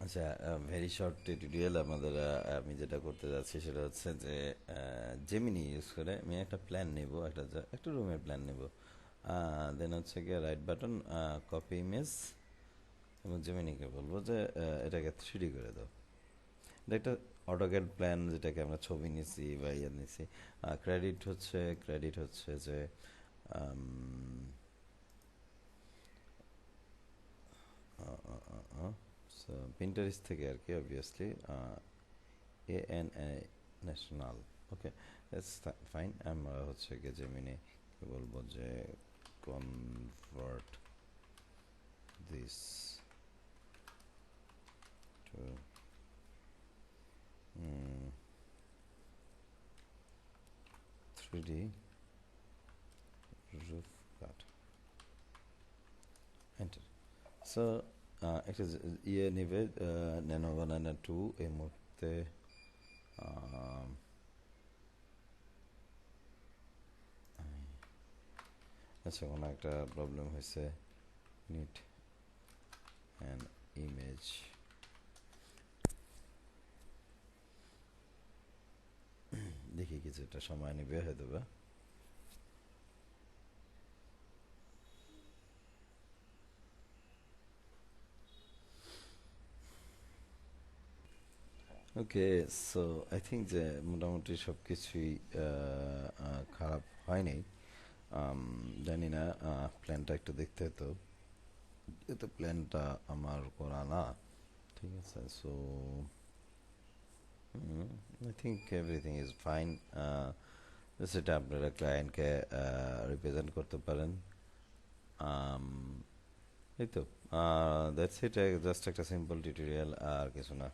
আচ্ছা, very short tutorial আমাদের। আমি যেটা করতে যাচ্ছি সেটা হচ্ছে যে জেমিনি ইউজ করে আমি একটা প্ল্যান নেব, একটা রুমের প্ল্যান নেব। দেন হচ্ছে গিয়ে রাইট বাটন, কপি ইমেজ, এবং জেমিনিকে বলবো যে এটাকে 3D করে দাও। এটা একটা অটোক্যাড প্ল্যান, যেটাকে আমরা ছবি নিছি বা ইয়ে নিছি। ক্রেডিট হচ্ছে যে পিন্টারেস্ট থেকে আর কি, obviously. ANA national. Okay, that's fine. আমরা হচ্ছে গিয়ে জেমিনি বলবো যে convert this to 3D roof cut, enter. So একটা ইয়ে নেবে, ন্যানো বানানা 2 এই মুহূর্তে। আম, আচ্ছা, কোনো একটা প্রবলেম হয়েছে। Need an image. দেখি কিছুটা সময় নেবে হয়তো বা। ওকে, সো আই থিঙ্ক যে মোটামুটি সব কিছুই খারাপ হয়নি। জানি না, প্ল্যানটা একটু দেখতে হতো। এতো প্ল্যানটা আমার করা না, ঠিক আছে। So I think everything is fine. সেটা আপনারা ক্লায়েন্টকে রিপ্রেজেন্ট করতে পারেন। এই তো, দ্যাটস ইট। জাস্ট একটা সিম্পল টিউটোরিয়াল, আর কিছু না।